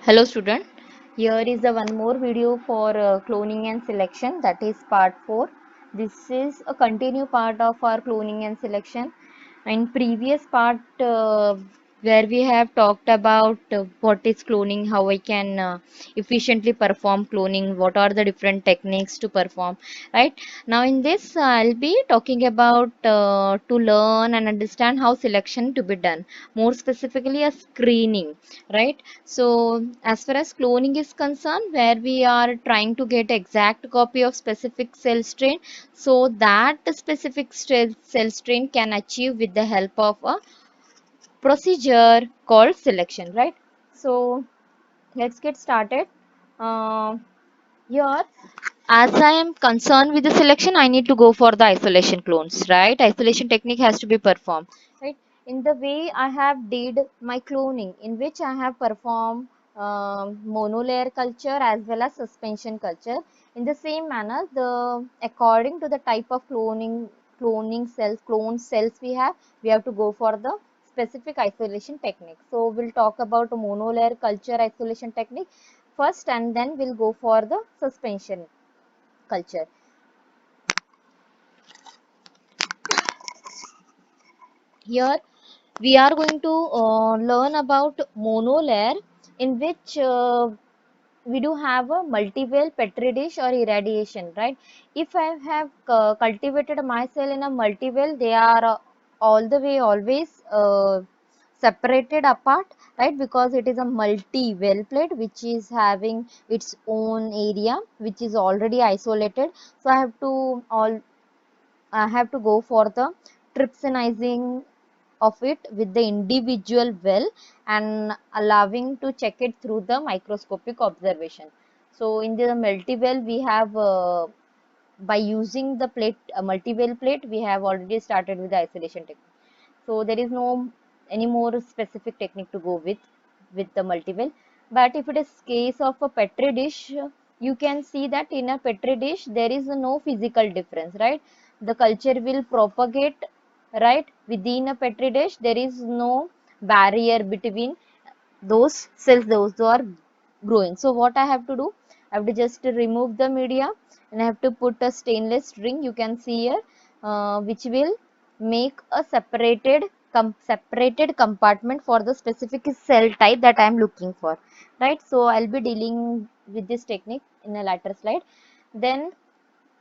Hello student, here is the one more video for cloning and selection, that is part 4. This is a continue part of our cloning and selection. In previous part where we have talked about what is cloning, how I can efficiently perform cloning, what are the different techniques to perform, right? Now in this I'll be talking about to learn and understand how selection to be done, more specifically a screening, right? So as far as cloning is concerned, where we are trying to get exact copy of specific cell strain, so that specific cell strain can achieve with the help of a procedure called selection, right? So let's get started. Uh, Here, as I am concerned with the selection, I need to go for the isolation clones, right? Isolation technique has to be performed, right? In the way I have did my cloning, in which I have performed monolayer culture as well as suspension culture. In the same manner, the according to the type of clone cells we have to go for the specific isolation technique. So we'll talk about monolayer culture isolation technique first, and then we'll go for the suspension culture. Here we are going to learn about monolayer, in which we do have a multi-well petri dish or irradiation, right? If I have cultivated my cell in a multi-well, they are all the way always separated apart, right? Because it is a multi-well plate which is having its own area which is already isolated. So I have to go for the trypsinizing of it with the individual well and allowing to check it through the microscopic observation. So in the multi-well we have by using the plate, multi-well plate, we have already started with the isolation technique. So there is no any more specific technique to go with the multi-well. But if it is case of a petri dish, you can see that in a petri dish there is no physical difference, right? The culture will propagate, right? Within a petri dish there is no barrier between those cells, those who are growing. So what I have to do, I have to just remove the media and I have to put a stainless ring, you can see here, which will make a separated compartment for the specific cell type that I am looking for, right? So I'll be dealing with this technique in a later slide. Then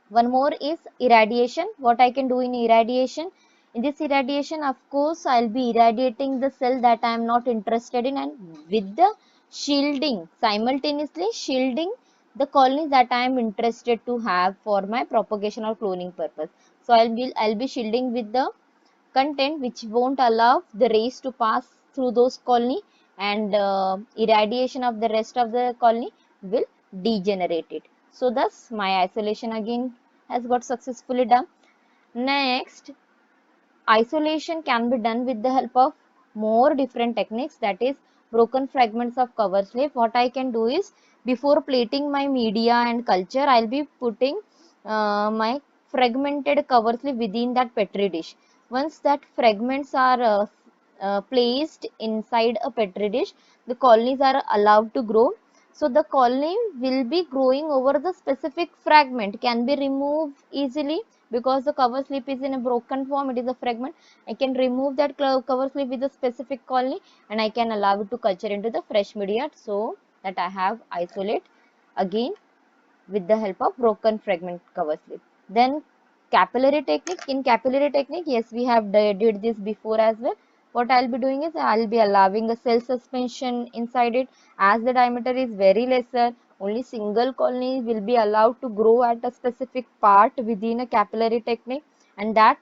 one more is irradiation. What I can do in irradiation, in this irradiation of course I'll be irradiating the cell that I am not interested in, and with the shielding, simultaneously shielding the colonies that I am interested to have for my propagation or cloning purpose. So I'll be shielding with the content which won't allow the rays to pass through those colony, and irradiation of the rest of the colony will degenerate it. So thus my isolation again has got successfully done. Next, isolation can be done with the help of more different techniques, that is broken fragments of cover slip. What I can do is, before plating my media and culture, I'll be putting my fragmented cover slip within that petri dish. Once that fragments are placed inside a petri dish, the colonies are allowed to grow. So the colony will be growing over the specific fragment, can be removed easily because the cover slip is in a broken form, it is a fragment. I can remove that cover slip with a specific colony and I can allow it to culture into the fresh media, so that I have isolate again with the help of broken fragment cover slip. Then capillary technique. In capillary technique, yes, we have did this before as well. What I'll be doing is I'll be allowing a cell suspension inside it. As the diameter is very lesser, only single colony will be allowed to grow at a specific part within a capillary technique, and that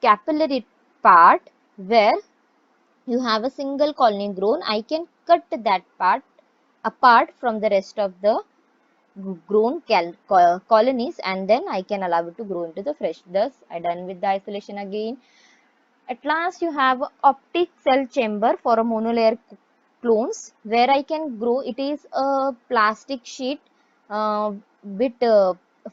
capillary part where you have a single colony grown, I can cut that part apart from the rest of the grown colonies, and then I can allow it to grow into the fresh. Thus I done with the isolation again. At last you have optic cell chamber for a monolayer clones, where I can grow. It is a plastic sheet, bit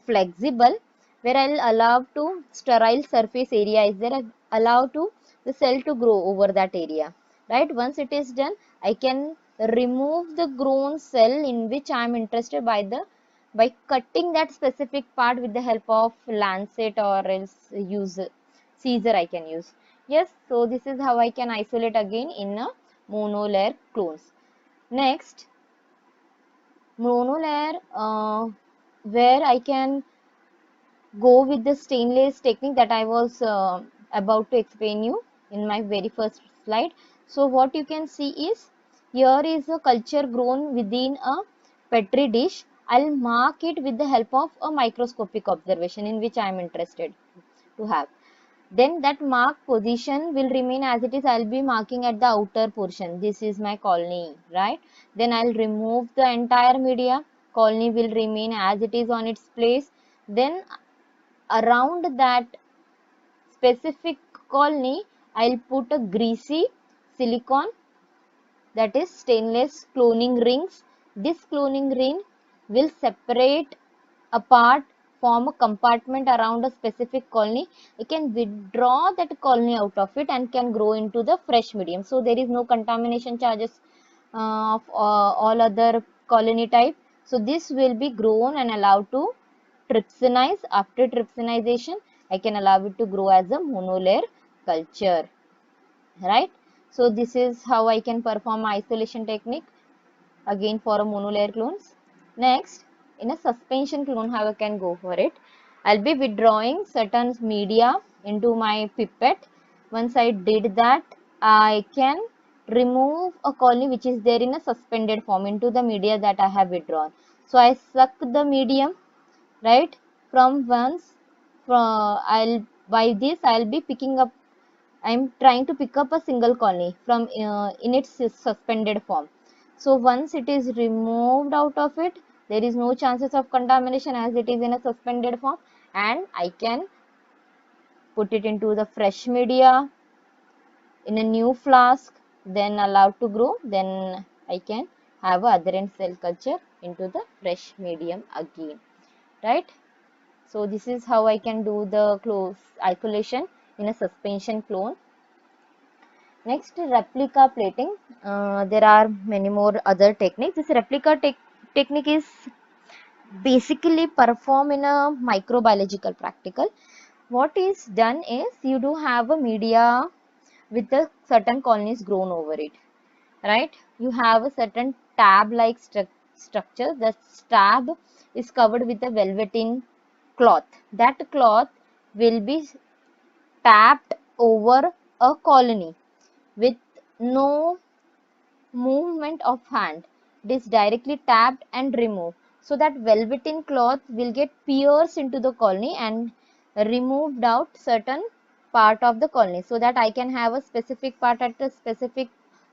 flexible, where I'll allow to sterile surface area is there, I allow to the cell to grow over that area, right? Once it is done, I can remove the grown cell in which I am interested by cutting that specific part with the help of lancet or else use Caesar I can use. Yes, so this is how I can isolate again in a monolayer clones. Next, monolayer where I can go with the stainless technique that I was about to explain you in my very first slide. So what you can see is here is a culture grown within a petri dish. I'll mark it with the help of a microscopic observation in which I am interested to have. Then that mark position will remain as it is. I'll be marking at the outer portion. This is my colony, right? Then I'll remove the entire media. Colony will remain as it is on its place. Then around that specific colony, I'll put a greasy silicone, that is stainless cloning rings. This cloning ring will separate apart, form a compartment around a specific colony. You can withdraw that colony out of it and can grow into the fresh medium. So there is no contamination charges of all other colony type. So this will be grown and allowed to trypsinize. After trypsinization, I can allow it to grow as a monolayer culture, right? So this is how I can perform isolation technique again for a monolayer clones. Next, in a suspension clone, how I can go for it? I'll be withdrawing certain media into my pipette. Once I did that, I can remove a colony which is there in a suspended form into the media that I have withdrawn. So I suck the medium, right, from once. I'll by this I'll be picking up. I'm trying to pick up a single colony from in its suspended form. So once it is removed out of it, there is no chances of contamination as it is in a suspended form, and I can put it into the fresh media in a new flask, then allowed to grow. Then I can have a adherent cell culture into the fresh medium again, right? So this is how I can do the close isolation in a suspension clone. Next, replica plating. There are many more other techniques. This replica technique is basically performed in a microbiological practical. What is done is you do have a media with a certain colonies grown over it, right? You have a certain tab-like structure. The tab is covered with a velveteen cloth. That cloth will be tapped over a colony with no movement of hand. It is directly tapped and removed. So that velveteen cloth will get pierced into the colony and removed out certain part of the colony, so that I can have a specific part at a specific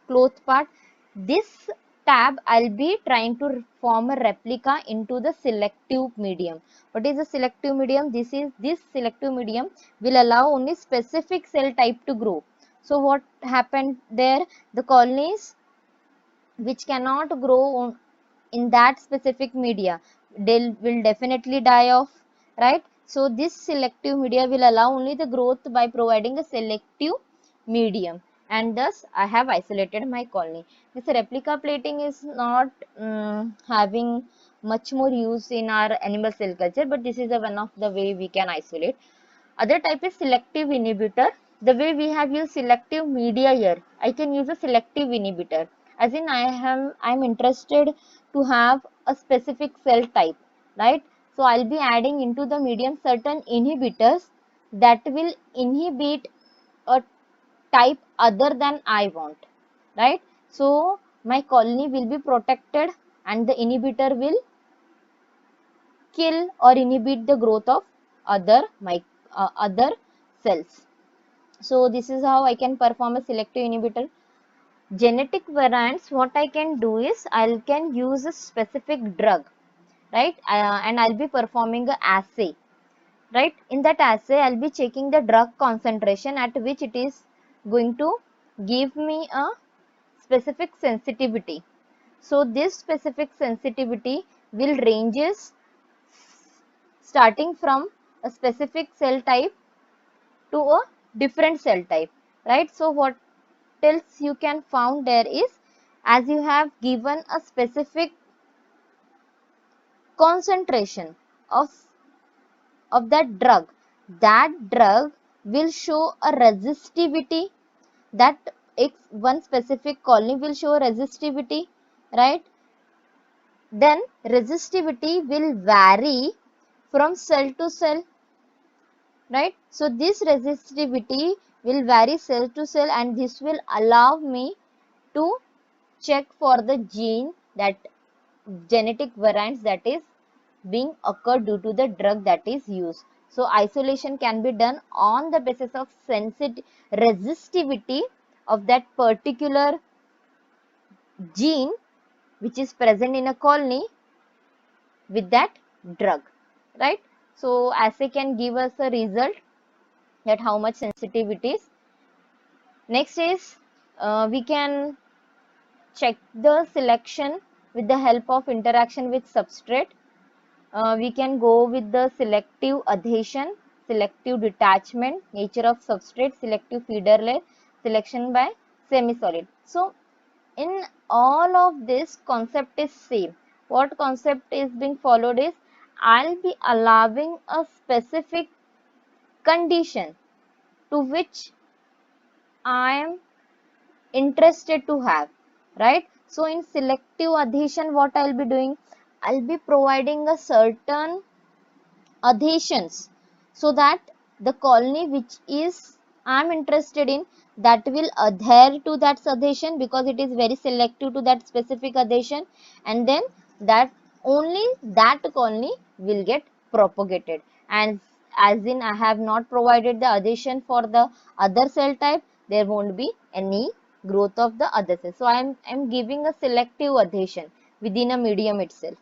cloth part. This tab I'll be trying to form a replica into the selective medium. What is the selective medium? This selective medium will allow only specific cell type to grow. So what happened there? The colonies which cannot grow in that specific media, they will definitely die off, right? So this selective media will allow only the growth by providing a selective medium, and thus I have isolated my colony. This replica plating is not having much more use in our animal cell culture, but this is one of the way we can isolate. Other type is selective inhibitor. The way we have used selective media here, I can use a selective inhibitor. As in I'm interested to have a specific cell type, right? So I'll be adding into the medium certain inhibitors that will inhibit a type other than I want, right? So my colony will be protected and the inhibitor will kill or inhibit the growth of other cells. So this is how I can perform a selective inhibitor. Genetic variants, what I can do is I can use a specific drug, right? And I'll be performing a assay, right? In that assay, I'll be checking the drug concentration at which it is going to give me a specific sensitivity. So this specific sensitivity will ranges starting from a specific cell type to a different cell type, right? So what else you can found there is as you have given a specific concentration of that drug will show a resistivity, that one specific colony will show resistivity, right? Then resistivity will vary from cell to cell, right? So this resistivity will vary cell to cell, and this will allow me to check for the gene, that genetic variants that is being occurred due to the drug that is used. So isolation can be done on the basis of resistivity of that particular gene which is present in a colony with that drug, right? So assay can give us a result that how much sensitive it is. Next is we can check the selection with the help of interaction with substrate. We can go with the selective adhesion, selective detachment, nature of substrate, selective feeder layer, selection by semi-solid. So in all of this, concept is same. What concept is being followed is, I'll be allowing a specific condition to which I am interested to have, right? So in selective adhesion, what I'll be doing, I'll be providing a certain adhesions so that the colony which is I'm interested in, that will adhere to that adhesion because it is very selective to that specific adhesion, and then that only that colony will get propagated. And as in I have not provided the adhesion for the other cell type, there won't be any growth of the other cell. So I'm giving a selective adhesion within a medium itself,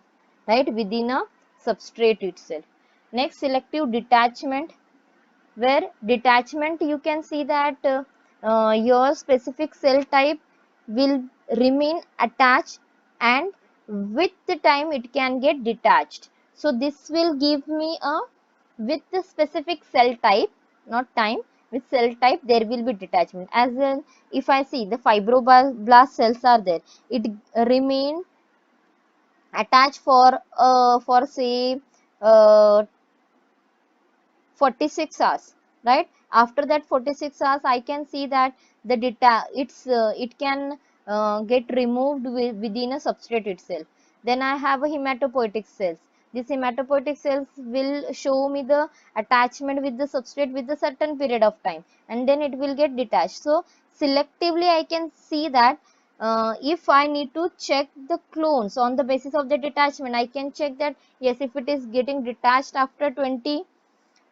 right, within a substrate itself. Next, selective detachment, where detachment you can see that your specific cell type will remain attached, and with the time it can get detached. So this will give me a, with the specific cell type, not time, with cell type there will be detachment. As in, if I see the fibroblast cells are there, it remain attached for say uh, 46 hours, right? After that 46 hours I can see that the data it can get removed within a substrate itself. Then I have a hematopoietic cells. This hematopoietic cells will show me the attachment with the substrate with a certain period of time, and then it will get detached. So selectively I can see that if I need to check the clones on the basis of the detachment, I can check that yes, if it is getting detached after 20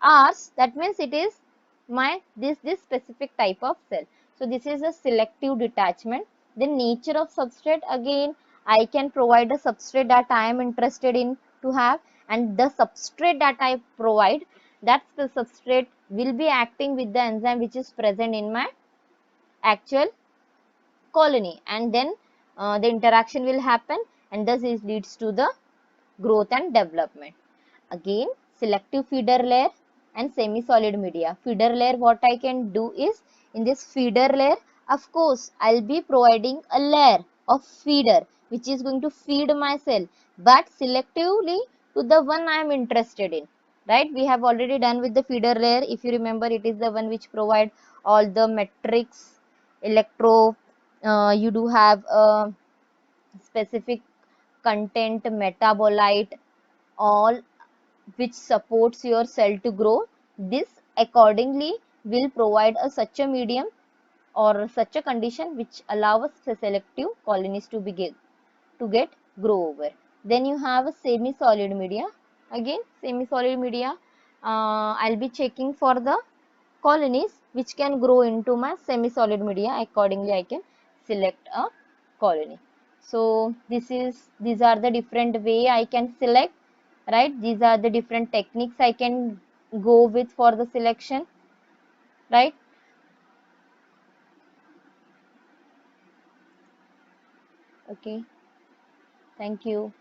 hours, that means it is my this specific type of cell. So this is a selective detachment. The nature of substrate, again I can provide a substrate that I am interested in to have, and the substrate that I provide, that the substrate will be acting with the enzyme which is present in my actual colony, and then the interaction will happen, and thus it leads to the growth and development. Again, selective feeder layer and semi-solid media. Feeder layer, what I can do is, in this feeder layer, of course, I'll be providing a layer of feeder which is going to feed my cell, but selectively to the one I am interested in. Right? We have already done with the feeder layer. If you remember, it is the one which provide all the matrix, electro. You do have a specific content, metabolite, all which supports your cell to grow. This accordingly will provide such a medium or such a condition which allows selective colonies to get grow over. Then you have a semi-solid media. Again, semi-solid media, I'll be checking for the colonies which can grow into my semi-solid media. Accordingly, I can select a colony. So these are the different way I can select, right? These are the different techniques I can go with for the selection, right? Okay, thank you.